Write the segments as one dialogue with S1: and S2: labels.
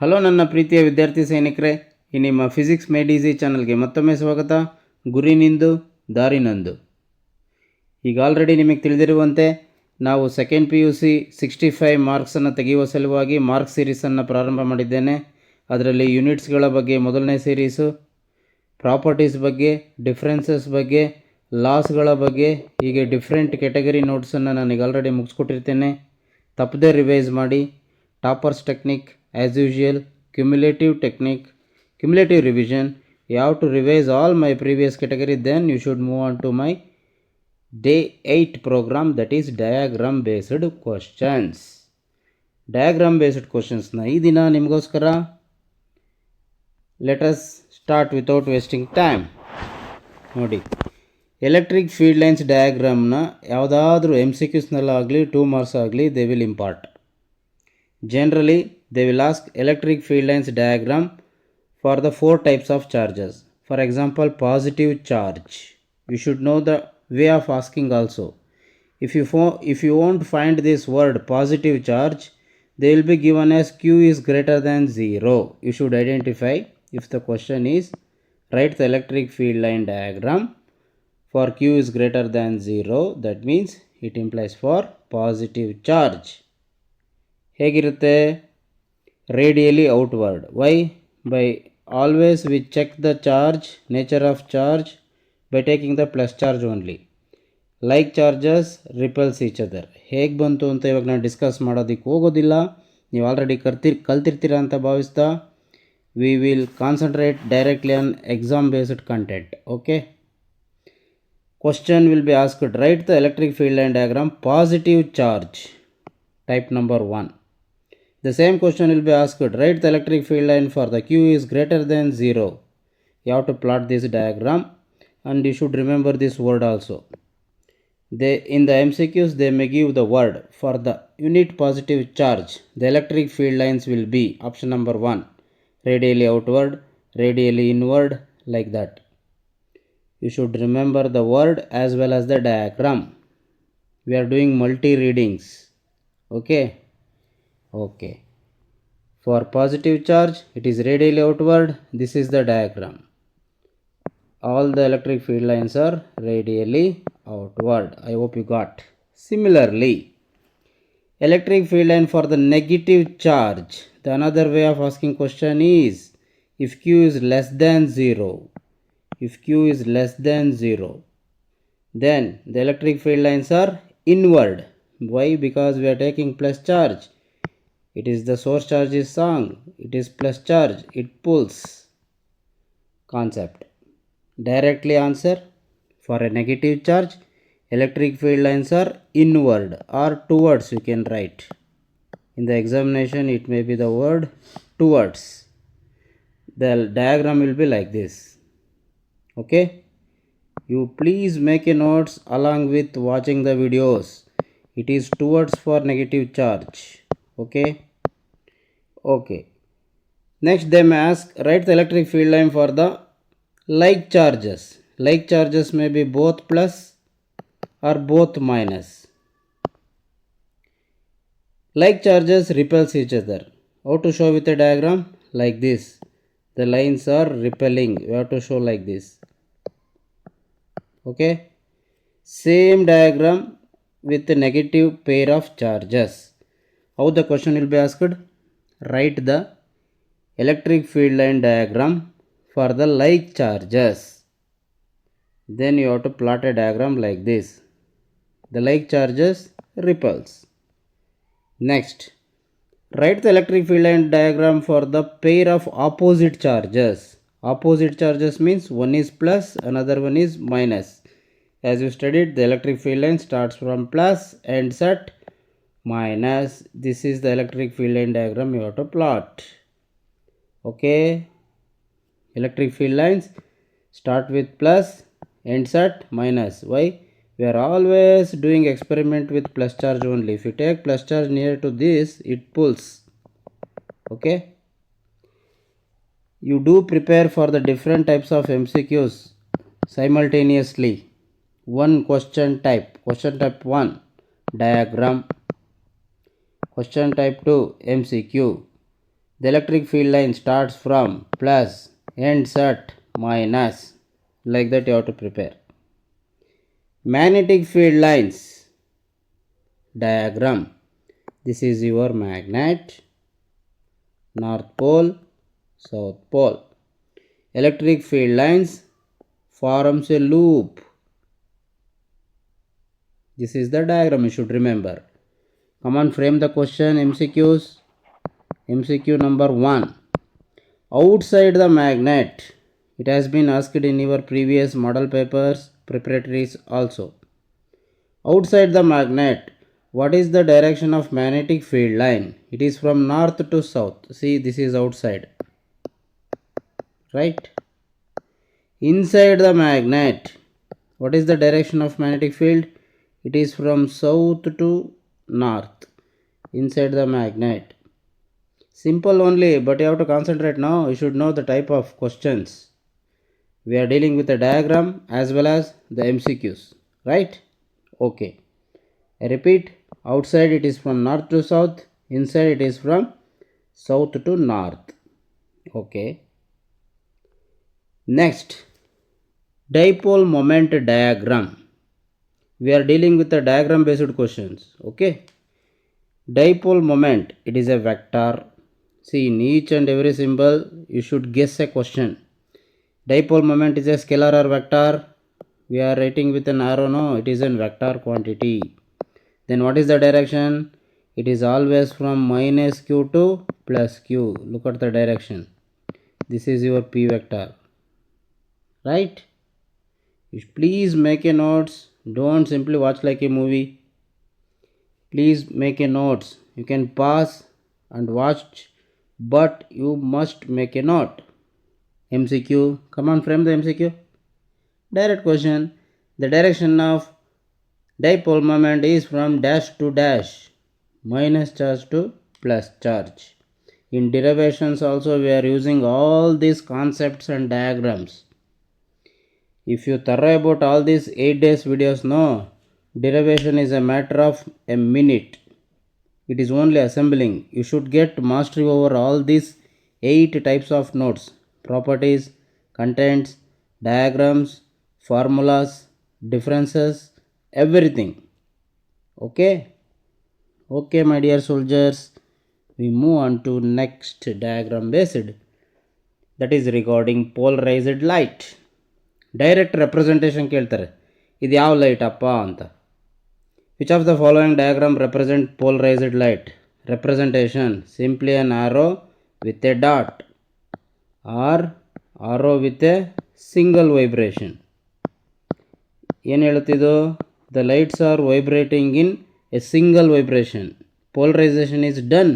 S1: Hello ನನ್ನ ಪ್ರೀತಿಯ ವಿದ್ಯಾರ್ಥಿ ಸೈನಿಕರೇ, ಈ ನಿಮ್ಮ ಫಿಸಿಕ್ಸ್ ಮೇಡ್ ಈಸಿ ಚಾನಲ್ಗೆ ಮತ್ತೊಮ್ಮೆ ಸ್ವಾಗತ. ಗುರಿ ನಿಂದು ದಾರಿ ನಂದು. ಈಗ ಆಲ್ರೆಡಿ ನಿಮಗೆ ತಿಳಿದಿರುವಂತೆ ನಾವು ಸೆಕೆಂಡ್ PUC 65 ಮಾರ್ಕ್ಸನ್ನು ತೆಗೆಯುವ ಸಲುವಾಗಿ ಮಾರ್ಕ್ ಸೀರೀಸನ್ನು ಪ್ರಾರಂಭ ಮಾಡಿದ್ದೇನೆ. ಅದರಲ್ಲಿ ಯೂನಿಟ್ಸ್ಗಳ ಬಗ್ಗೆ ಮೊದಲನೇ ಸೀರೀಸು, ಪ್ರಾಪರ್ಟೀಸ್ ಬಗ್ಗೆ, ಡಿಫ್ರೆನ್ಸಸ್ ಬಗ್ಗೆ, ಲಾಸ್ಗಳ ಬಗ್ಗೆ, ಹೀಗೆ ಡಿಫ್ರೆಂಟ್ ಕ್ಯಾಟಗರಿ ನೋಟ್ಸನ್ನು ನನಗೆ ಆಲ್ರೆಡಿ ಮುಗಿಸ್ಕೊಟ್ಟಿರ್ತೇನೆ. ತಪ್ಪದೇ ರಿವೈಸ್ ಮಾಡಿ. Toppers technique, as usual, cumulative technique, cumulative revision. You have to revise all my previous category, then you should move on to my day 8 program, that is diagram based questions. Diagram based questions na ee dina nimgoskara. Let us start without wasting time. ನೋಡಿ, electric field lines ಡಯಾಗ್ರಾಮ್ನ ಯಾವುದಾದ್ರೂ MCQಸ್ನಲ್ಲಾಗಲಿ 2 marks ಆಗಲಿ they will import. Generally, they will ask electric field lines diagram for the 4 types of charges. For example, positive charge. You should know the way of asking also. If you won't find this word positive charge, they will be given as Q is greater than 0. You should identify. If the question is write the electric field line diagram for Q is greater than 0, that means it implies for positive charge. ಹೇಗಿರುತ್ತೆ? Radially outward. Why? By always we check the charge, nature of charge by taking the plus charge only. Like charges repels each other. ಹೇಗೆ ಬಂತು ಅಂತ ಇವಾಗ ನಾನು discuss ಮಾಡೋದಕ್ಕೆ ಹೋಗೋದಿಲ್ಲ, ನೀವು already ಕಲ್ತಿರ್ತೀರ ಅಂತ ಭಾವಿಸ್ತಾ we will concentrate directly on exam based content. Okay, question will be asked, right the electric field line diagram positive charge, type number 1. The same question will be asked, write the electric field line for the Q is greater than 0. You have to plot this diagram and you should remember this word also. In the MCQs they may give the word for the unit positive charge. The electric field lines will be option number 1, radially outward, radially inward, like that. You should remember the word as well as the diagram. We are doing multi readings. Okay. For positive charge it is radially outward. This is the diagram. All the electric field lines are radially outward. I hope you got. Similarly, electric field line for the negative charge, the another way of asking question is, if Q is less than 0, then the electric field lines are inward. Why? Because we are taking plus charge. It is the source charge is strong, it is plus charge, it pulls. Concept. Directly answer, for a negative charge electric field lines are inward or towards, you can write. In the examination it may be the word towards. The diagram will be like this. Okay, you please make a notes along with watching the videos. It is towards for negative charge. Okay. Next they may ask, write the electric field line for the like charges. Like charges may be both plus or both minus. Like charges repels each other. How to show with a diagram? Like this. The lines are repelling. We have to show like this. Okay. Same diagram with a negative pair of charges. How the question will be asked? Write the electric field line diagram for the like charges. Then you have to plot a diagram like this. The like charges repels. Next, write the electric field line diagram for the pair of opposite charges. Opposite charges means one is plus, another one is minus. As you studied, the electric field line starts from plus, ends at minus. This is the electric field line diagram you have to plot. Okay, electric field lines start with plus, ends at minus. Why? We are always doing experiment with plus charge only. If you take plus charge near to this, it pulls. Okay, you do prepare for the different types of MCQs simultaneously. One question type 1 diagram, question type 2 MCQ, The electric field line starts from plus, ends at minus. Like that you have to prepare. Magnetic field lines diagram. This is your magnet, north pole, south pole. Electric field lines forms a loop. This is the diagram you should remember. Come on, frame the question. MCQs. MCQ number 1. Outside the magnet. It has been asked in your previous model papers, preparatories also. Outside the magnet, what is the direction of magnetic field line? It is from north to south. See, this is outside. Right? Inside the magnet, what is the direction of magnetic field? It is from south to north. Inside the magnet. Simple only, but you have to concentrate now. You should know the type of questions. We are dealing with the diagram as well as the MCQs. Right? Okay. I repeat, outside it is from north to south. Inside it is from south to north. Okay. Next, dipole moment diagram. We are dealing with the diagram based questions. Okay. Dipole moment, it is a vector. See, in each and every symbol you should guess a question. Dipole moment is a scalar or vector? We are writing with an arrow. No, it is a vector quantity. Then what is the direction? It is always from minus q to plus q. Look at the direction. This is your p vector. Right? Please make a notes. Don't simply watch like a movie. Please make a notes. You can pause and watch, but you must make a note. MCQ. Come on, frame the MCQ. Direct question. The direction of dipole moment is from dash to dash, minus charge to plus charge. In derivations also we are using all these concepts and diagrams. If you thorough about all these 8 days videos, no, derivation is a matter of a minute. It is only assembling. You should get mastery over all these 8 types of notes: properties, contents, diagrams, formulas, differences, everything. Okay. Okay, my dear soldiers, we move on to next diagram based. That is regarding polarized light. Direct representation ಕೇಳ್ತಾರೆ. ಇದು ಯಾವ light ಅಪ್ಪ ಅಂತ. Which of the following diagram represent polarized light? Representation: simply an arrow with a dot or arrow with a single vibration. ಏನು ಹೇಳುತ್ತಿದ್ದು? The lights are vibrating in a single vibration. Polarization is done.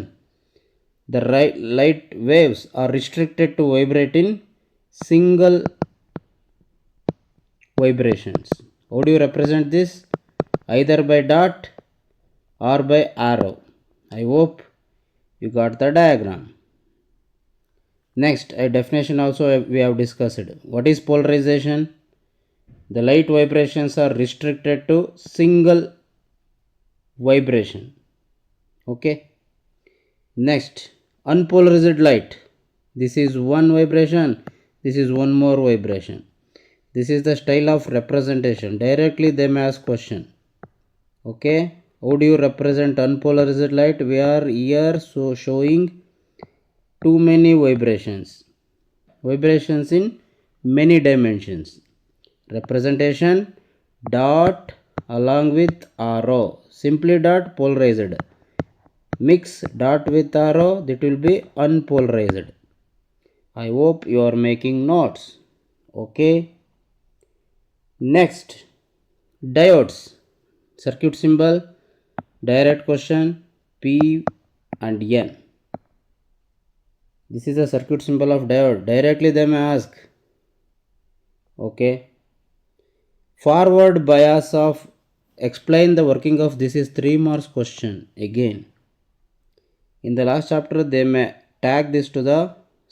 S1: The light waves are restricted to vibrate in single vibrations. How do you represent this? Either by dot or by arrow. I hope you got the diagram. Next, a definition also we have discussed. What is polarization? The light vibrations are restricted to single vibration. Okay. Next, unpolarized light. This is one vibration. This is one more vibration. This is the style of representation. Directly they may ask question. Okay. How do you represent unpolarized light? We are here showing too many vibrations. Vibrations in many dimensions. Representation: dot along with arrow. Simply dot, polarized. Mix dot with arrow, that will be unpolarized. I hope you are making notes. Okay. Next, diodes. Circuit symbol, direct question, P and N. This is the circuit symbol of diode. Directly they may ask. Okay. Forward bias of, explain the working of, this is 3 marks question again. In the last chapter they may tag this to the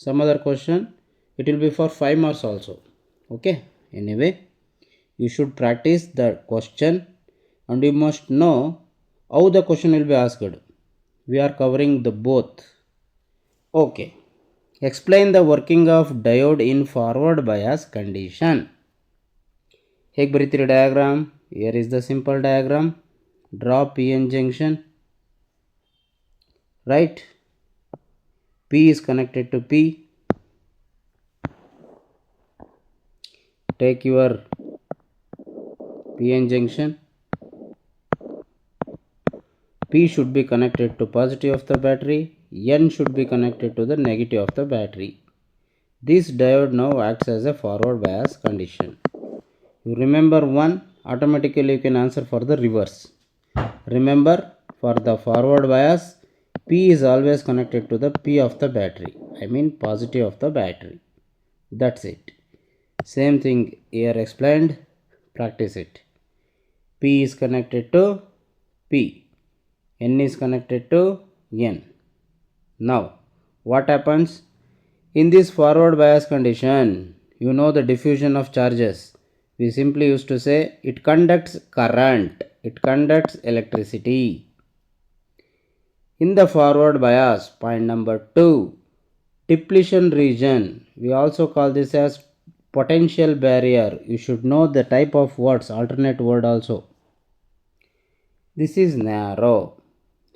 S1: some other question. It will be for 5 marks also. Okay. Anyway, you should practice the question and you must know how the question will be asked. We are covering the both. Okay. Explain the working of diode in forward bias condition. ಹೇಗೆ ಬರೀತೀರಿ diagram? Here is the simple diagram. Draw PN junction. Right? P is connected to P. Take your PN junction. P should be connected to positive of the battery. N should be connected to the negative of the battery. This diode now acts as a forward bias condition. You remember one, automatically you can answer for the reverse. Remember, for the forward bias, P is always connected to the P of the battery. I mean positive of the battery. That's it. Same thing here explained. Practice it. P is connected to P. N is connected to N. Now, what happens? In this forward bias condition, you know the diffusion of charges. We simply used to say it conducts current, it conducts electricity. In the forward bias, point number 2, depletion region, we also call this as potential barrier. You should know the type of words, alternate word also. This is narrow.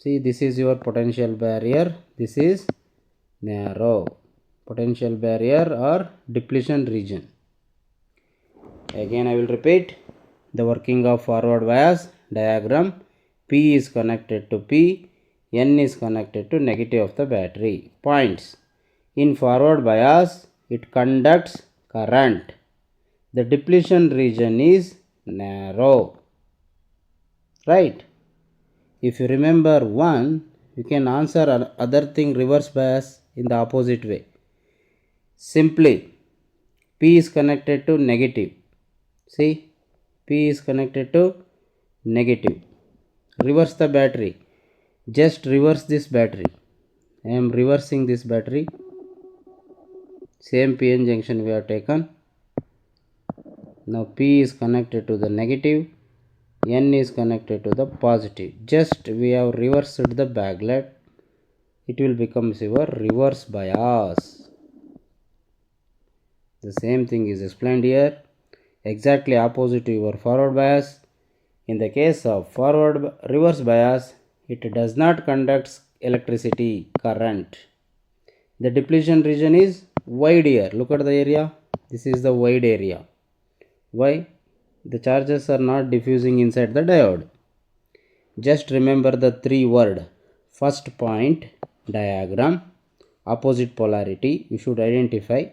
S1: See, this is your potential barrier, this is narrow. Potential barrier or depletion region. Again I will repeat the working of forward bias diagram. P is connected to P, N is connected to negative of the battery. Points. In forward bias, it conducts current. The depletion region is narrow. Right? If you remember one, you can answer other thing reverse bias in the opposite way. Simply, P is connected to negative. See, P is connected to negative. Reverse the battery. Just reverse this battery. I am reversing this battery. Same PN junction we have taken. Now P is connected to the negative. N is connected to the positive. Just we have reversed the baglet. It will become your reverse bias. The same thing is explained here. Exactly opposite to your forward bias. In the case of forward reverse bias, it does not conduct electricity, current. The depletion region is wide here. Look at the area. This is the wide area. Why? The charges are not diffusing inside the diode. Just remember the 3 word. First point, diagram, opposite polarity. You should identify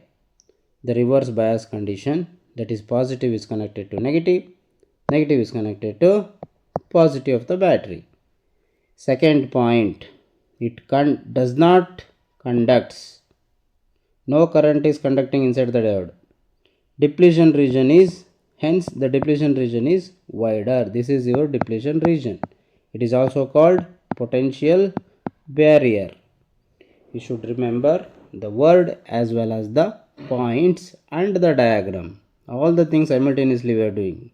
S1: the reverse bias condition, that is positive is connected to negative, negative is connected to positive of the battery. Second point, it does not conducts, no current is conducting inside the diode. Depletion region is, hence the depletion region is wider. This is your depletion region. It is also called potential barrier. You should remember the word as well as the points and the diagram. All the things simultaneously we are doing.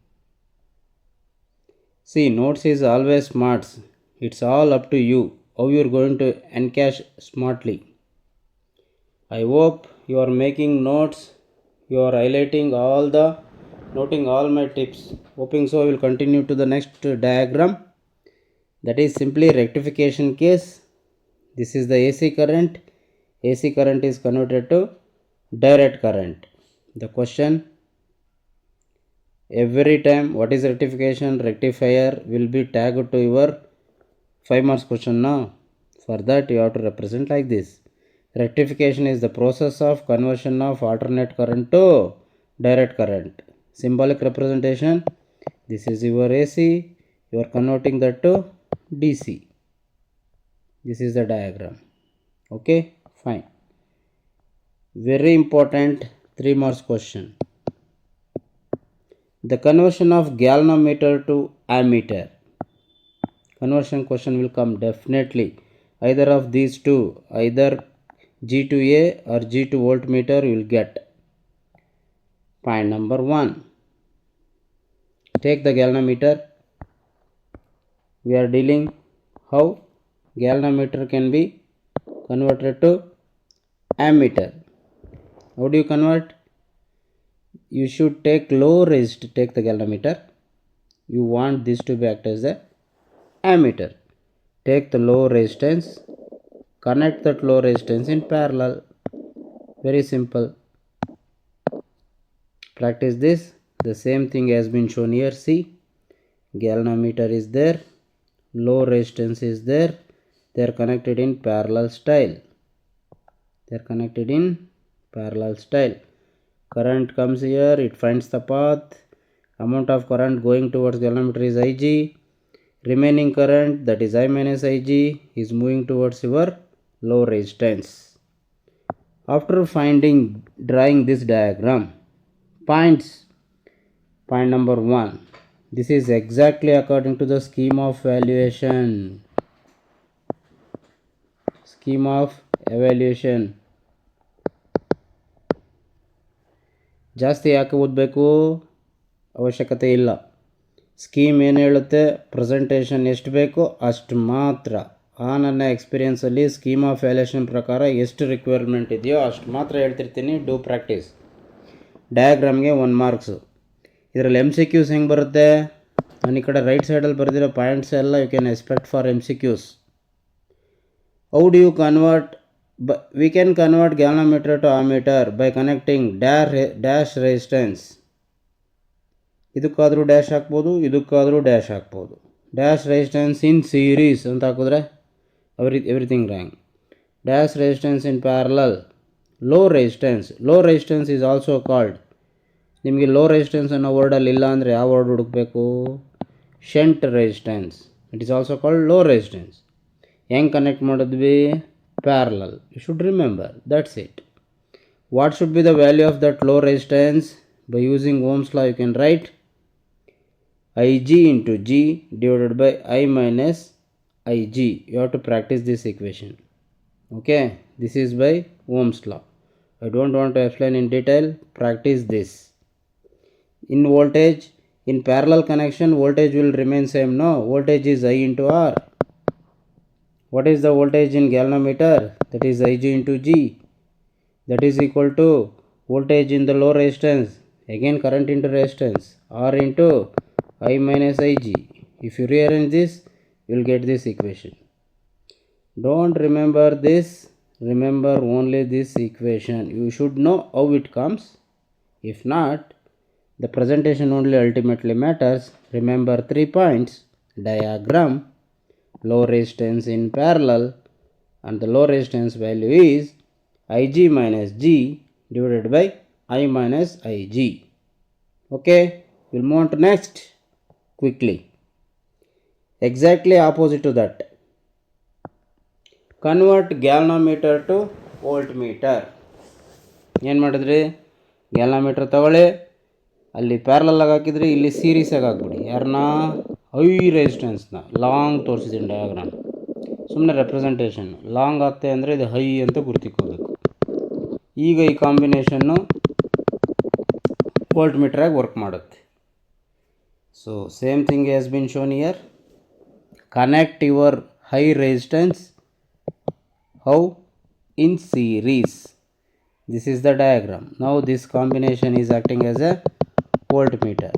S1: See, notes is always smarts. It's all up to you how you are going to encash smartly. I hope you are making notes, you are highlighting all the, noting all my tips. Hoping so. I will continue to the next diagram. That is simply rectification case. This is the AC current. AC current is converted to direct current. The question, every time what is rectification? Rectifier will be tagged to your 5 marks question now. For that you have to represent like this. Rectification is the process of conversion of alternate current to direct current. Symbolic representation, this is your AC, you are converting that to DC. This is the diagram. Okay, fine. Very important 3 marks question. The conversion of galvanometer to ammeter. Conversion question will come definitely. Either of these two, either G2A or G2 voltmeter you will get. Point number 1. Take the galvanometer. We are dealing how galvanometer can be converted to ammeter. How do you convert? You should take take the galvanometer. You want this to be act as the ammeter. Take the low resistance, connect that low resistance in parallel. Very simple. Practice this. The same thing has been shown here. See, galvanometer is there, low resistance is there. They are connected in parallel style. Current comes here, it finds the path. Amount of current going towards galvanometer is Ig. Remaining current, that is I minus Ig, is moving towards your low resistance. After drawing this diagram, point number 1. This is exactly according to the scheme of evaluation. ಜಾಸ್ತಿ ಯಾಕೆ ಓದಬೇಕು ಅವಶ್ಯಕತೆ ಇಲ್ಲ. Scheme ಏನು ಹೇಳುತ್ತೆ, presentation ಎಷ್ಟು ಬೇಕೋ ಅಷ್ಟು ಮಾತ್ರ. ನನ್ನ ಎಕ್ಸ್ಪೀರಿಯೆನ್ಸಲ್ಲಿ ಸ್ಕೀಮ್ ಆಫ್ ವ್ಯಾಲ್ಯೂಯೇಷನ್ ಪ್ರಕಾರ ಎಷ್ಟು ರಿಕ್ವೈರ್ಮೆಂಟ್ ಇದೆಯೋ ಅಷ್ಟು ಮಾತ್ರ ಹೇಳ್ತಿರ್ತೀನಿ. Do practice. ಡಯಾಗ್ರಾಮ್ಗೆ 1 ಮಾರ್ಕ್ಸು. ಇದರಲ್ಲಿ MCQs ಹೆಂಗೆ ಬರುತ್ತೆ, ನಾನು ಈ ಕಡೆ ರೈಟ್ ಸೈಡಲ್ಲಿ ಬರೆದಿರೋ ಪಾಯಿಂಟ್ಸ್ ಎಲ್ಲ you can expect for MCQs. How do you convert? We can convert galvanometer to ammeter by connecting dash resistance. ಇದಕ್ಕಾದರೂ ಡ್ಯಾಶ್ ಹಾಕ್ಬೋದು, ಇದಕ್ಕಾದರೂ ಡ್ಯಾಶ್ ಹಾಕ್ಬೋದು. ಡ್ಯಾಶ್ ರೆಸಿಸ್ಟೆನ್ಸ್ ಇನ್ ಸೀರೀಸ್ ಅಂತ ಹಾಕಿದ್ರೆ everything wrong. Dash resistance in parallel. Low resistance is also called. ನಿಮಗೆ low resistance ಅನ್ನೋ ವರ್ಡಲ್ಲಿ ಇಲ್ಲ ಅಂದರೆ ಯಾವ ವರ್ಡ್ ಹುಡುಕಬೇಕು? Shunt resistance. It is also called low resistance. ಹೆಂಗೆ ಕನೆಕ್ಟ್ ಮಾಡಿದ್ವಿ? Parallel. You should remember. That's it. What should be the value of that low resistance? By using Ohm's law, you can write Ig into G divided by I minus Ig. You have to practice this equation. Okay, this is by Ohm's law. I don't want to explain in detail. Practice this. In voltage, in parallel connection, voltage will remain same. No, voltage is I into R. What is the voltage in galvanometer? That is Ig into G. That is equal to voltage in the low resistance. Again current into resistance, R into I minus Ig. If you rearrange this, you will get this equation. Don't remember this, remember only this equation. You should know how it comes. If not, the presentation only ultimately matters. Remember 3 points: diagram, low resistance in parallel, and the low resistance value is Ig minus G divided by I minus Ig. Okay, we'll move on to next quickly. Exactly opposite to that. Convert galvanometer to voltmeter. ಏನು ಮಾಡಿದ್ರಿ? Galvanometer ತಗೊಳ್ಳಿ, ಅಲ್ಲಿ parallel ಆಗಿ ಹಾಕಿದ್ರಿ, ಇಲ್ಲಿ ಸೀರೀಸಾಗಿ ಹಾಕ್ಬಿಡಿ. ಯಾರನ್ನ? High ರೆಸಿಸ್ಟೆನ್ಸ್ನ long ತೋರಿಸಿದ್ದೀನಿ ಡಯಾಗ್ರಾಮ್. ಸುಮ್ಮನೆ ರೆಪ್ರೆಸೆಂಟೇಷನ್. ಲಾಂಗ್ ಆಗ್ತದೆ ಅಂದರೆ ಇದು ಹೈ ಅಂತ ಗುರ್ತಿಕೋಬೇಕು. ಈಗ ಈ ಕಾಂಬಿನೇಷನ್ನು voltmeter ಆಗಿ ವರ್ಕ್ ಮಾಡುತ್ತೆ. So same thing has been shown here. Connect your high resistance. How? In series. This is the diagram. Now this combination is acting as a voltmeter.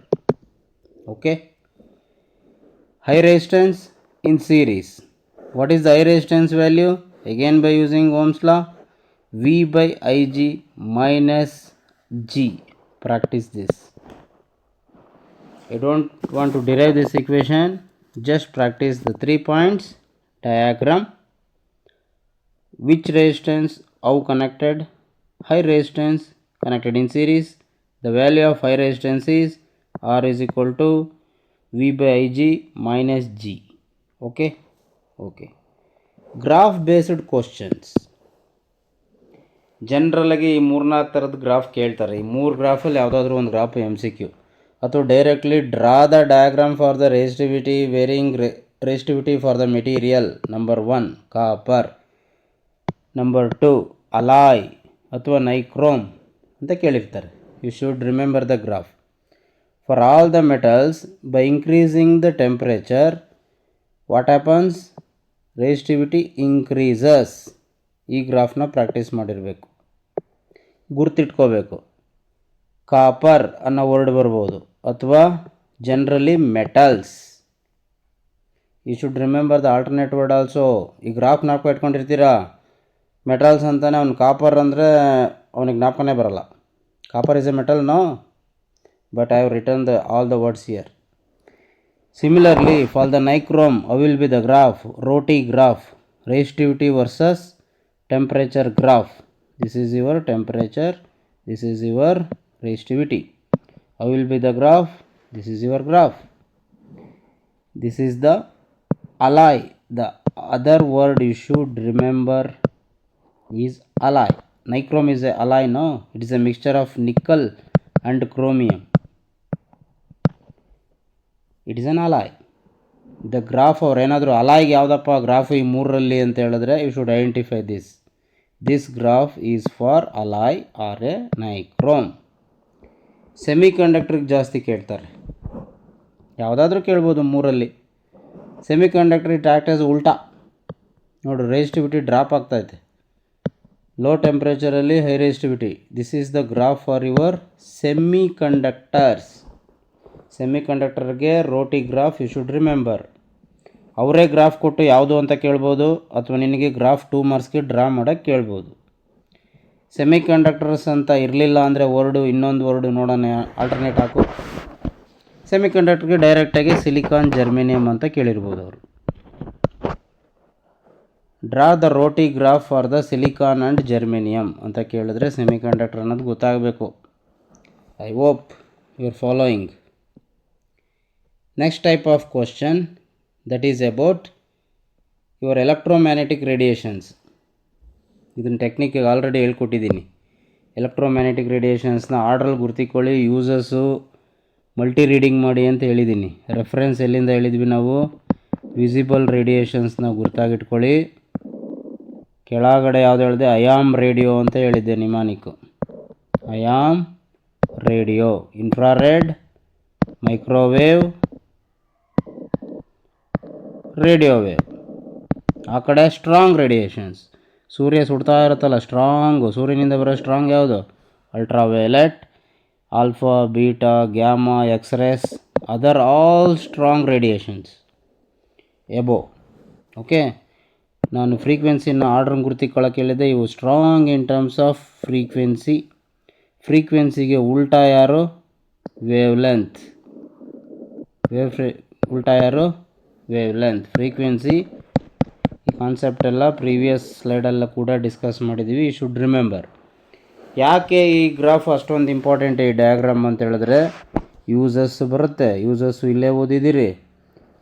S1: Okay. High resistance in series. What is the high resistance value? Again by using Ohm's law. V by Ig minus G. Practice this. I don't want to derive this equation. Just practice the 3 points. Diagram. Which resistance how connected? High resistance connected in series. The value of high resistance is R is equal to V by Ig minus G. Okay. Graph based questions. ಜನರಲಾಗಿ ಈ 3-4 ಥರದ graph ಕೇಳ್ತಾರೆ. ಈ 3 ಗ್ರಾಫಲ್ಲಿ ಯಾವುದಾದ್ರೂ ಒಂದು graph MCQ, ಅಥವಾ directly draw the diagram for the resistivity varying resistivity for the material. Number 1 copper, number 2 alloy ಅಥವಾ nichrome ಅಂತ ಕೇಳಿರ್ತಾರೆ. You should remember the graph. For all the metals, by increasing the temperature what happens? Resistivity increases. ಈ ಗ್ರಾಫ್ನ practice ಮಾಡಿರಬೇಕು. ಗುರ್ತಿಟ್ಕೋಬೇಕು. Copper ಅನ್ನೋ word ಬರ್ಬೋದು, ಅಥವಾ generally metals. You should remember the alternate word also. ಈ ಗ್ರಾಫ್ ಜ್ಞಾಪಕ ಇಟ್ಕೊಂಡಿರ್ತೀರಾ, ಮೆಟಲ್ಸ್ ಅಂತಾನೆ, ಅವ್ನು ಕಾಪರ್ ಅಂದರೆ ಅವನಿಗೆ ಜ್ಞಾಪಕನೇ ಬರಲ್ಲ. Copper is a metal, no, but I have written all the words here. Similarly, for the nichrome, how will be the graph? Roti graph, resistivity versus temperature graph. This is your temperature, this is your resistivity. How will be the graph? This is your graph. This is the alloy. The other word you should remember is alloy. Nichrome is a alloy, no? It is a mixture of nickel and chromium. It is an alloy. The graph ಅವ್ರು ಏನಾದರೂ ಅಲಾಯ್ಗೆ ಯಾವುದಪ್ಪ graph ಈ ಮೂರರಲ್ಲಿ ಅಂತ ಹೇಳಿದ್ರೆ, you should identify this. This graph is for alloy or a nichrome. Semi ಕಂಡಕ್ಟ್ರಿಗೆ ಜಾಸ್ತಿ ಕೇಳ್ತಾರೆ, ಯಾವುದಾದ್ರೂ ಕೇಳ್ಬೋದು ಮೂರಲ್ಲಿ. Semiconductor it act as ಉಲ್ಟಾ. ನೋಡ್ರಿ, ರೆಸಿಸ್ಟಿವಿಟಿ ಡ್ರಾಪ್ ಆಗ್ತೈತೆ, ಲೋ ಟೆಂಪ್ರೇಚರಲ್ಲಿ high resistivity. This is the graph for your semiconductors. Semi ಕಂಡಕ್ಟರ್ಗೆ ರೋಟಿ ಗ್ರಾಫ್ ಯು ಶುಡ್ ರಿಮೆಂಬರ್. ಅವರೇ ಗ್ರಾಫ್ ಕೊಟ್ಟು ಯಾವುದು ಅಂತ ಕೇಳ್ಬೋದು, ಅಥವಾ ನಿನಗೆ ಗ್ರಾಫ್ 2 ಮಾರ್ಕ್ಸ್ಗೆ ಡ್ರಾ ಮಾಡೋಕ್ಕೆ ಕೇಳ್ಬೋದು. ಸೆಮಿ ಕಂಡಕ್ಟರ್ಸ್ ಅಂತ ಇರಲಿಲ್ಲ ಅಂದರೆ ಇನ್ನೊಂದು ವರ್ಡು ನೋಡೋಣ, ಆಲ್ಟರ್ನೇಟ್ ಹಾಕು. ಸೆಮಿ ಕಂಡಕ್ಟರ್ಗೆ ಡೈರೆಕ್ಟಾಗಿ ಸಿಲಿಕಾನ್ ಜರ್ಮೇನಿಯಮ್ ಅಂತ ಕೇಳಿರ್ಬೋದು ಅವರು. Draw the roti graph for the silicon and germanium ಅಂತ ಕೇಳಿದ್ರೆ ಸೆಮಿ ಕಂಡಕ್ಟರ್ ಅನ್ನೋದು ಗೊತ್ತಾಗಬೇಕು. I hope you are following. Next type of question, that is about your electromagnetic radiations. ಇದನ್ನು ಟೆಕ್ನಿಕ್ಕಿಗೆ ಆಲ್ರೆಡಿ ಹೇಳ್ಕೊಟ್ಟಿದ್ದೀನಿ. ಎಲೆಕ್ಟ್ರೋಮ್ಯಾಗ್ನೆಟಿಕ್ ರೇಡಿಯೇಷನ್ಸ್ನ ಆರ್ಡ್ರಲ್ಲಿ ಗುರ್ತಿಕೊಳ್ಳಿ, ಯೂಸಸ್ಸು ಮಲ್ಟಿ ರೀಡಿಂಗ್ ಮಾಡಿ ಅಂತ ಹೇಳಿದ್ದೀನಿ. ರೆಫರೆನ್ಸ್ ಎಲ್ಲಿಂದ ಹೇಳಿದ್ವಿ ನಾವು? ವಿಸಿಬಲ್ ರೇಡಿಯೇಷನ್ಸ್ನ ಗುರ್ತಾಗಿಟ್ಕೊಳ್ಳಿ. ಕೆಳಗಡೆ ಯಾವುದು ಹೇಳಿದೆ? ಅಯಾಮ್ ರೇಡಿಯೋ ಅಂತ ಹೇಳಿದ್ದೆ, mnemonic. I am radio, infrared, microwave, radio wave. ಆ ಕಡೆ ಸ್ಟ್ರಾಂಗ್ ರೇಡಿಯೇಷನ್ಸ್, ಸೂರ್ಯ ಸುಡ್ತಾ ಇರುತ್ತಲ್ಲ ಸ್ಟ್ರಾಂಗು, ಸೂರ್ಯನಿಂದ ಬರೋ ಸ್ಟ್ರಾಂಗ್ ಯಾವುದು? Ultraviolet, alpha, beta, gamma, x rays, other all strong radiations above. Okay, ನಾನು ಫ್ರೀಕ್ವೆನ್ಸಿನ ಆರ್ಡ್ರನ್ನ ಗುರ್ತಿಕೊಳ್ಳೋಕೆ ಹೇಳಿದ್ದೆ. ಇವು strong in terms of frequency. ಫ್ರೀಕ್ವೆನ್ಸಿಗೆ ಉಲ್ಟಾ ಯಾರು? Wavelength. ಉಲ್ಟಾ ಯಾರು? Wavelength. ಫ್ರೀಕ್ವೆನ್ಸಿ ಈ ಕಾನ್ಸೆಪ್ಟ್ ಎಲ್ಲ ಪ್ರೀವಿಯಸ್ ಸ್ಲೈಡೆಲ್ಲ ಕೂಡ ಡಿಸ್ಕಸ್ ಮಾಡಿದ್ದೀವಿ. You should remember. ಯಾಕೆ ಈ ಗ್ರಾಫ್ ಅಷ್ಟೊಂದು ಇಂಪಾರ್ಟೆಂಟ್ ಈ ಡಯಾಗ್ರಾಮ್ ಅಂತ ಹೇಳಿದ್ರೆ, ಯೂಸಸ್ ಬರುತ್ತೆ. ಯೂಸಸ್ಸು ಇಲ್ಲೇ ಓದಿದ್ದೀರಿ.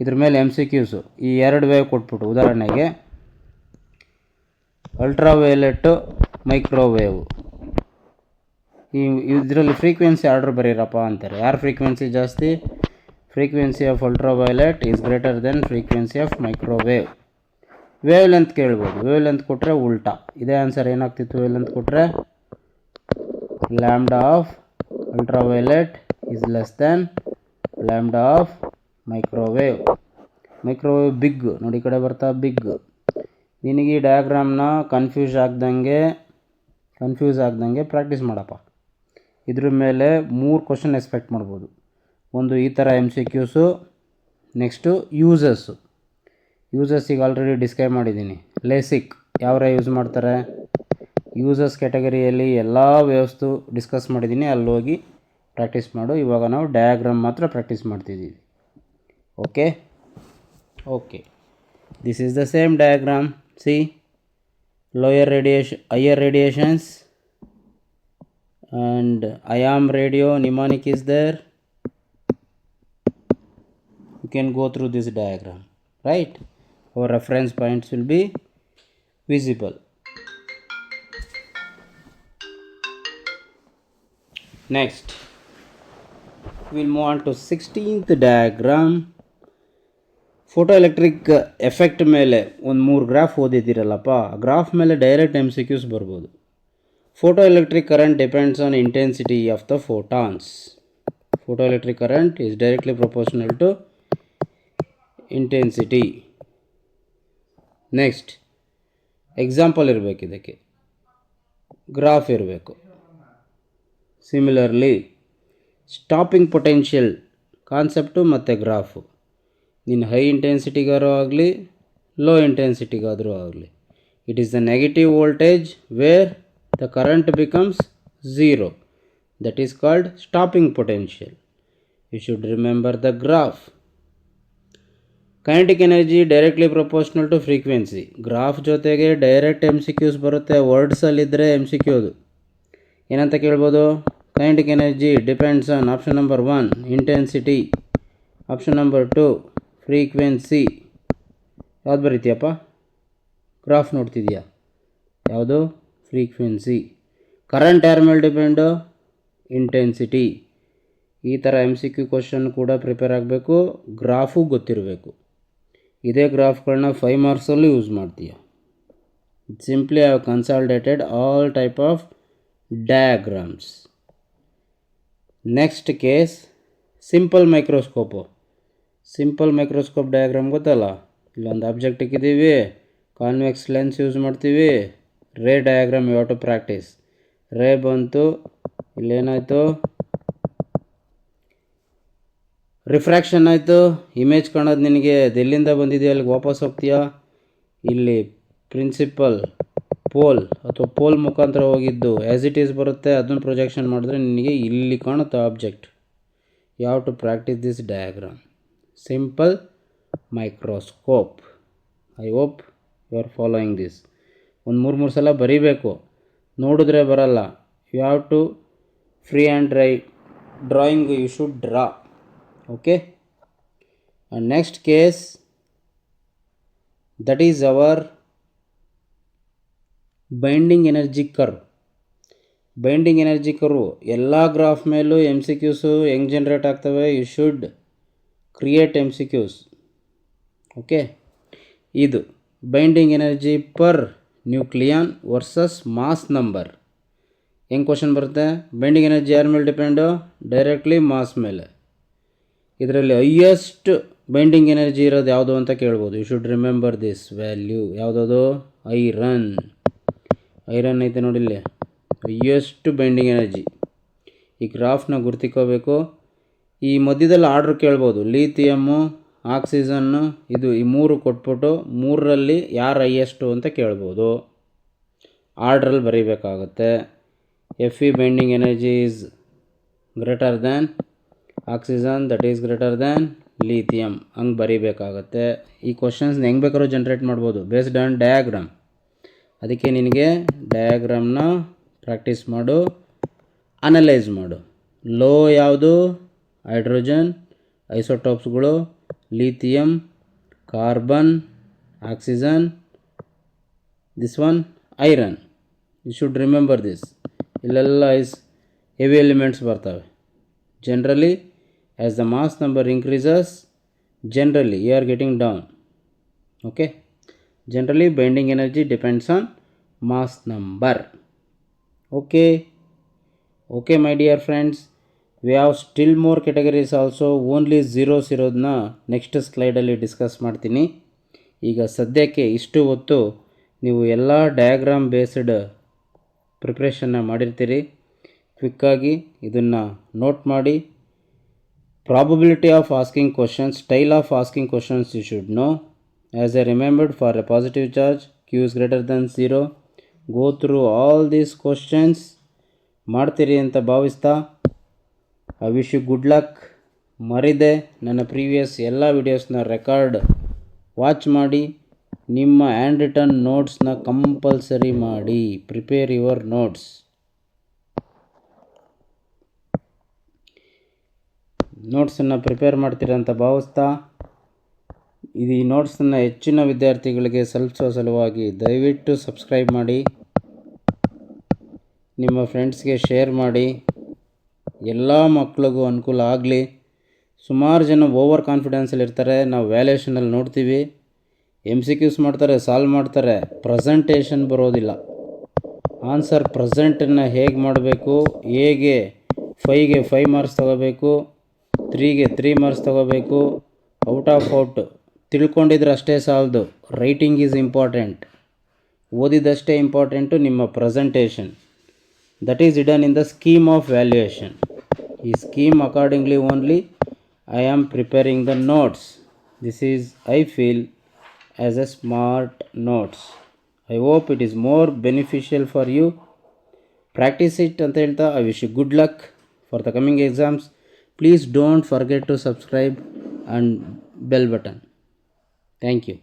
S1: ಇದ್ರ ಮೇಲೆ MCQಸು. ಈ 2 ವೇವ್ ಕೊಟ್ಬಿಟ್ಟು, ಉದಾಹರಣೆಗೆ ಅಲ್ಟ್ರಾವೈಲೆಟ್ಟು, ಮೈಕ್ರೋವೇವ್, ಇದರಲ್ಲಿ ಫ್ರೀಕ್ವೆನ್ಸಿ ಆರ್ಡ್ರ್ ಬರೀರಪ್ಪ ಅಂತಾರೆ. ಯಾರು ಫ್ರೀಕ್ವೆನ್ಸಿ ಜಾಸ್ತಿ? Frequency of ultraviolet is greater than frequency of microwave. Wavelength ಕೇಳ್ಬೋದು. ವೇವ್ ಲೆಂತ್ ಕೊಟ್ಟರೆ ಉಲ್ಟಾ. ಇದೇ ಆನ್ಸರ್ ಏನಾಗ್ತಿತ್ತು? ವೇವ್ ಲೆಂತ್ ಕೊಟ್ಟರೆ lambda of ultraviolet is less than lambda of microwave. Microwave big, ನೋಡಿ ಈ ಕಡೆ ಬರ್ತಾ ಬಿಗ್. ನಿನಗೆ ಈ ಡಯಾಗ್ರಾಮ್ನ ಕನ್ಫ್ಯೂಸ್ ಆಗ್ದಂಗೆ ಪ್ರಾಕ್ಟೀಸ್ ಮಾಡಪ್ಪ. ಇದ್ರ ಮೇಲೆ 3 ಕ್ವಶನ್ ಎಕ್ಸ್ಪೆಕ್ಟ್ ಮಾಡ್ಬೋದು. ಒಂದು ಈ ಥರ MCQಸು, ನೆಕ್ಸ್ಟು ಯೂಸಸ್ಸು. ಯೂಸಸ್ಸಿಗೆ ಆಲ್ರೆಡಿ ಡಿಸ್ಕ್ರೈಬ್ ಮಾಡಿದ್ದೀನಿ. ಲೇಸಿಕ್ ಯಾವ್ರ ಯೂಸ್ ಮಾಡ್ತಾರೆ? ಯೂಸಸ್ ಕ್ಯಾಟಗರಿಯಲ್ಲಿ ಎಲ್ಲ ವೇವ್ಸ್ದು ಡಿಸ್ಕಸ್ ಮಾಡಿದ್ದೀನಿ, ಅಲ್ಲಿ ಹೋಗಿ ಪ್ರಾಕ್ಟೀಸ್ ಮಾಡು. ಇವಾಗ ನಾವು ಡಯಾಗ್ರಾಮ್ ಮಾತ್ರ ಪ್ರಾಕ್ಟೀಸ್ ಮಾಡ್ತಿದ್ದೀವಿ. Okay, this is the same diagram. C, higher radiations and IAM radio mnemonic is there. You can go through this diagram, right? Our reference points will be visible. Next, we'll move on to 16th diagram. Photoelectric effect ಮೇಲೆ ಒಂದು 3 graph ಓದಿದ್ದೀರಲ್ಲಪ್ಪ, graph ಮೇಲೆ direct MCQs ಬರ್ಬೋದು. Photoelectric current depends on intensity of the photons. Photoelectric current is directly proportional to intensity. Next example ಇರಬೇಕು, ಇದಕ್ಕೆ graph ಇರಬೇಕು. Similarly stopping potential concept ಮತ್ತು graph ನೀನು ಹೈ ಇಂಟೆನ್ಸಿಟಿಗಾರೋ ಆಗಲಿ ಲೋ ಇಂಟೆನ್ಸಿಟಿಗಾದರೂ ಆಗಲಿ it is the negative voltage where the current becomes zero that is called stopping potential. You should remember the graph. Kinetic energy directly proportional to frequency. Graph ಜೊತೆಗೆ direct M C Qs ಬರುತ್ತೆ. ವರ್ಡ್ಸಲ್ಲಿದ್ದರೆ M C Q ಅದು ಏನಂತ ಕೇಳ್ಬೋದು? Kinetic energy depends on option number 1 intensity, option number 2 frequency. ಯಾವ್ದು ಬರೀತೀಯಪ್ಪ? Graph ನೋಡ್ತಿದ್ಯಾ? ಯಾವುದು? Frequency. Current ಯಾರ ಮೇಲೆ ಡಿಪೆಂಡು? ಇಂಟೆನ್ಸಿಟಿ. ಈ ಥರ ಎಮ್ ಸಿ ಕ್ಯೂ ಕ್ವಶನ್ ಕೂಡ ಪ್ರಿಪೇರ್ ಆಗಬೇಕು, ಗ್ರಾಫು ಗೊತ್ತಿರಬೇಕು. ಇದೇ ಗ್ರಾಫ್ಗಳನ್ನ 5 ಮಾರ್ಕ್ಸಲ್ಲೂ ಯೂಸ್ ಮಾಡ್ತೀಯ. Simply I have consolidated all type of diagrams. Next case simple microscope. Simple microscope diagram ಗೊತ್ತಲ್ಲ? ಇಲ್ಲೊಂದು ಆಬ್ಜೆಕ್ಟ್ ಇಕ್ಕಿದ್ದೀವಿ, ಕಾನ್ವೆಕ್ಸ್ ಲೆನ್ಸ್ ಯೂಸ್ ಮಾಡ್ತೀವಿ, ray diagram you have to practice. Ray ಬಂತು, ಇಲ್ಲೇನಾಯಿತು? ರಿಫ್ರ್ಯಾಕ್ಷನ್ ಆಯಿತು, ಇಮೇಜ್ ಕಾಣೋದು ನಿನಗೆ ಎಲ್ಲಿಂದ ಬಂದಿದೆಯೋ ಅಲ್ಲಿಗೆ ವಾಪಸ್ ಹೋಗ್ತೀಯಾ. ಇಲ್ಲಿ ಪ್ರಿನ್ಸಿಪಲ್ ಪೋಲ್ ಅಥವಾ ಪೋಲ್ ಮುಖಾಂತರ ಹೋಗಿದ್ದು ಆ್ಯಸ್ ಇಟ್ ಈಸ್ ಬರುತ್ತೆ, ಅದನ್ನು ಪ್ರೊಜೆಕ್ಷನ್ ಮಾಡಿದ್ರೆ ನಿನಗೆ ಇಲ್ಲಿ ಕಾಣುತ್ತೆ object. You have to practise this diagram. Simple microscope. I hope you are following this. ಒಂದು 3 ಸಲ ಬರೀಬೇಕು, ನೋಡಿದ್ರೆ ಬರಲ್ಲ. You have to free hand drawing you should draw. Okay, and next case, that is our binding energy curve. Binding energy curve ಎಲ್ಲ graph ಮೇಲೂ M C Qs ಹೆಂಗೆ generate ಆಗ್ತವೆ? You should create M C Qs. Okay, ಇದು binding energy per nucleon versus mass number. ಹೆಂಗೆ ಕ್ವಶನ್ ಬರುತ್ತೆ? Binding energy ಯಾರ ಮೇಲೆ ಡಿಪೆಂಡು? ಡೈರೆಕ್ಟ್ಲಿ ಮಾಸ್ ಮೇಲೆ. ಇದರಲ್ಲಿ ಹೈಯೆಸ್ಟ್ ಬೈಂಡಿಂಗ್ ಎನರ್ಜಿ ಇರೋದು ಯಾವುದು ಅಂತ ಕೇಳ್ಬೋದು. You should remember this value. ಯಾವುದದು? ಐರನ್. ಐರನ್ ಐತೆ ನೋಡಿಲ್ಲಿ, ಹೈಯೆಸ್ಟ್ ಬೈಂಡಿಂಗ್ ಎನರ್ಜಿ. ಈ ಗ್ರಾಫ್ನ ಗುರ್ತಿಕೋಬೇಕು. ಈ ಮಧ್ಯದಲ್ಲಿ ಆರ್ಡ್ರ್ ಕೇಳ್ಬೋದು, ಲೀಥಿಯಮ್ಮು, ಆಕ್ಸಿಜನ್ನು, ಇದು ಈ 3 ಕೊಟ್ಬಿಟ್ಟು 3ರಲ್ಲಿ ಯಾರು ಹೈಯೆಸ್ಟು ಅಂತ ಕೇಳ್ಬೋದು. ಆರ್ಡ್ರಲ್ಲಿ ಬರೀಬೇಕಾಗತ್ತೆ. F E binding energy is greater than oxygen, that is greater than lithium. ಹಂಗೆ ಬರೀಬೇಕಾಗತ್ತೆ. ಈ ಕ್ವಶನ್ಸ್ನ ಹೆಂಗೆ ಬೇಕಾದ್ರೂ ಜನ್ರೇಟ್ ಮಾಡ್ಬೋದು ಬೇಸ್ಡ್ ಆನ್ ಡಯಾಗ್ರಾಮ್. ಅದಕ್ಕೆ ನಿನಗೆ ಡಯಾಗ್ರಾಮ್ನ ಪ್ರಾಕ್ಟೀಸ್ ಮಾಡು, ಅನಲೈಸ್ ಮಾಡು. ಲೋ ಯಾವುದು? ಹೈಡ್ರೋಜನ್, ಐಸೋಟೋಪ್ಸ್ಗಳು, lithium, carbon, oxygen, this one iron. You should remember this. ಇಲ್ಲೆಲ್ಲ ಹೆವಿ ಎಲಿಮೆಂಟ್ಸ್ ಬರ್ತವೆ. Generally, as the mass number increases, generally you are getting down. Okay, generally binding energy depends on mass number. Okay, my dear friends, we have still more categories also. Only zeros ಇರೋದನ್ನ next ಸ್ಲೈಡಲ್ಲಿ discuss ಮಾಡ್ತೀನಿ. ಈಗ ಸದ್ಯಕ್ಕೆ ಇಷ್ಟು ಹೊತ್ತು ನೀವು ಎಲ್ಲ diagram based ಪ್ರಿಪ್ರೇಷನ್ನ ಮಾಡಿರ್ತೀರಿ. ಕ್ವಿಕ್ಕಾಗಿ ಇದನ್ನು note ಮಾಡಿ. Probability of asking questions, style of asking questions you should know. As I remembered, for a positive charge q is greater than 0. Go through all these questions. ಮಾಡ್ತೀರಿ ಅಂತ ಭಾವಿಸ್ತಾ I wish you good luck. ಮರಿದೆ ನನ್ನ previous ಎಲ್ಲ ವಿಡಿಯೋಸ್ನ record watch ಮಾಡಿ. ನಿಮ್ಮ handwritten ನೋಟ್ಸ್ನ ಕಂಪಲ್ಸರಿ ಮಾಡಿ. Prepare your notes. ನೋಟ್ಸನ್ನು ಪ್ರಿಪೇರ್ ಮಾಡ್ತೀರಂತ ಭಾವಿಸ್ತಾ, ಈ ನೋಟ್ಸನ್ನು ಹೆಚ್ಚಿನ ವಿದ್ಯಾರ್ಥಿಗಳಿಗೆ ತಲುಪಿಸೋ ಸಲುವಾಗಿ ದಯವಿಟ್ಟು ಸಬ್ಸ್ಕ್ರೈಬ್ ಮಾಡಿ, ನಿಮ್ಮ ಫ್ರೆಂಡ್ಸ್ಗೆ ಶೇರ್ ಮಾಡಿ. ಎಲ್ಲ ಮಕ್ಕಳಿಗೂ ಅನುಕೂಲ ಆಗಲಿ. ಸುಮಾರು ಜನ ಓವರ್ ಕಾನ್ಫಿಡೆನ್ಸಲ್ಲಿ ಇರ್ತಾರೆ. ನಾವು ವ್ಯಾಲ್ಯೂಷನಲ್ಲಿ ನೋಡ್ತೀವಿ, ಎಮ್ ಸಿ ಕ್ಯೂಸ್ ಮಾಡ್ತಾರೆ, ಸಾಲ್ವ್ ಮಾಡ್ತಾರೆ, ಪ್ರೆಸೆಂಟೇಷನ್ ಬರೋದಿಲ್ಲ. ಆನ್ಸರ್ ಪ್ರೆಸೆಂಟನ್ನು ಹೇಗೆ ಮಾಡಬೇಕು, ಹೇಗೆ 5ಗೆ 5 ಮಾರ್ಕ್ಸ್ ತೊಗೋಬೇಕು, 3ಗೆ 3 ಮಾರ್ಕ್ಸ್ ತೊಗೋಬೇಕು, ಔಟ್ ಆಫ್ ಔಟ್ ತಿಳ್ಕೊಂಡಿದ್ರೆ ಅಷ್ಟೇ ಸಾಲದು. Writing is important. ಓದಿದಷ್ಟೇ ಇಂಪಾರ್ಟೆಂಟು ನಿಮ್ಮ presentation. that is hidden in the scheme of valuation. ಈ scheme accordingly only I am preparing the notes. This is I feel as a smart notes. I hope it is more beneficial for you. Practice it ಅಂತ ಹೇಳ್ತಾ I wish you good luck for the coming exams. Please don't forget to subscribe and bell button. Thank you.